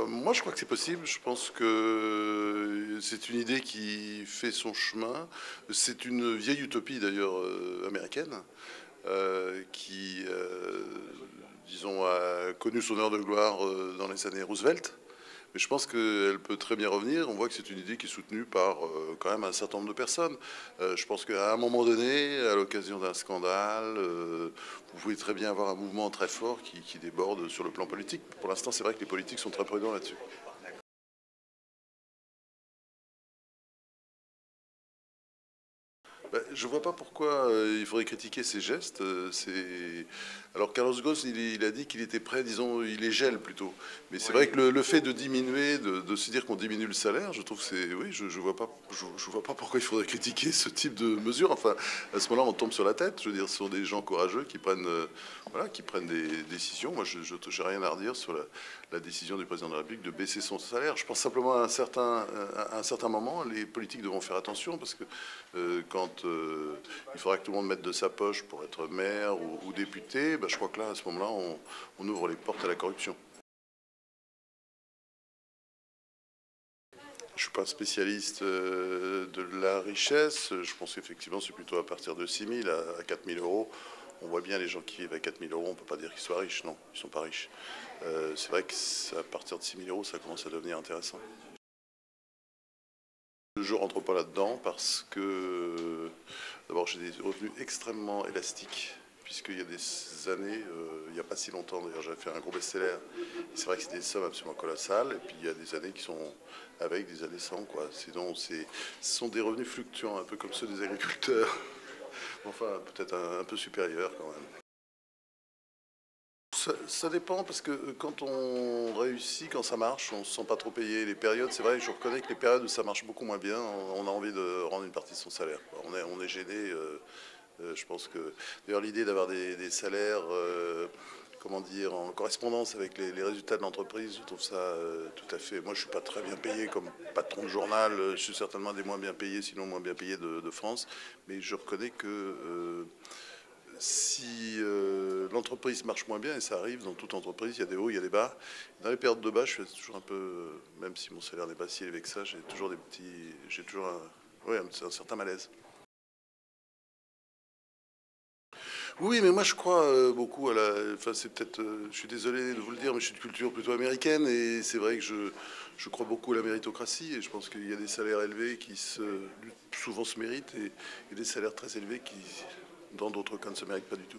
Moi, je crois que c'est possible. Je pense que c'est une idée qui fait son chemin. C'est une vieille utopie, d'ailleurs, américaine, qui, disons, a connu son heure de gloire dans les années Roosevelt. Mais je pense qu'elle peut très bien revenir. On voit que c'est une idée qui est soutenue par quand même un certain nombre de personnes. Je pense qu'à un moment donné, à l'occasion d'un scandale, vous pouvez très bien avoir un mouvement très fort qui déborde sur le plan politique. Pour l'instant, c'est vrai que les politiques sont très prudents là-dessus. Je vois pas pourquoi il faudrait critiquer ces gestes. Alors Carlos Ghosn, il a dit qu'il était prêt, disons, il les gèle plutôt. Mais c'est vrai que le fait de diminuer, de se dire qu'on diminue le salaire, je trouve que c'est, oui, je vois pas pourquoi il faudrait critiquer ce type de mesure. Enfin, à ce moment-là, on tombe sur la tête. Je veux dire, ce sont des gens courageux qui prennent, voilà, qui prennent des décisions. Moi, je n'ai rien à redire sur la décision du président de la République de baisser son salaire. Je pense simplement à un certain moment, les politiques devront faire attention parce que quand il faudra que tout le monde mette de sa poche pour être maire ou député, je crois que là, à ce moment-là, on ouvre les portes à la corruption. Je ne suis pas un spécialiste de la richesse. Je pense qu'effectivement, c'est plutôt à partir de 6 000 à 4 000 euros. On voit bien les gens qui vivent à 4 000 euros, on ne peut pas dire qu'ils soient riches. Non, ils ne sont pas riches. C'est vrai qu'à partir de 6 000 euros, ça commence à devenir intéressant. Je ne rentre pas là-dedans parce que d'abord j'ai des revenus extrêmement élastiques puisqu'il y a des années, il n'y a pas si longtemps d'ailleurs, j'avais fait un gros best-seller. C'est vrai que c'est des sommes absolument colossales et puis il y a des années qui sont avec, des années sans quoi. Sinon, ce sont des revenus fluctuants, un peu comme ceux des agriculteurs. Enfin, peut-être un peu supérieurs quand même. Ça dépend parce que quand on réussit, quand ça marche, on se sent pas trop payé. Les périodes, c'est vrai, je reconnais que les périodes où ça marche beaucoup moins bien, on a envie de rendre une partie de son salaire, quoi. On est gêné. Je pense que d'ailleurs l'idée d'avoir des salaires, comment dire, en correspondance avec les résultats de l'entreprise, je trouve ça tout à fait. Moi, je suis pas très bien payé comme patron de journal. Je suis certainement des moins bien payés, sinon moins bien payés de France. Mais je reconnais que si l'entreprise marche moins bien, et ça arrive dans toute entreprise, il y a des hauts, il y a des bas. Dans les périodes de bas, je suis toujours un peu, même si mon salaire n'est pas si élevé que ça, j'ai toujours ouais, un certain malaise. Oui, mais moi je crois beaucoup à la. Enfin, c'est peut-être. Je suis désolé de vous le dire, mais je suis de culture plutôt américaine et c'est vrai que je crois beaucoup à la méritocratie et je pense qu'il y a des salaires élevés souvent se méritent et des salaires très élevés qui, dans d'autres cas, ne se méritent pas du tout.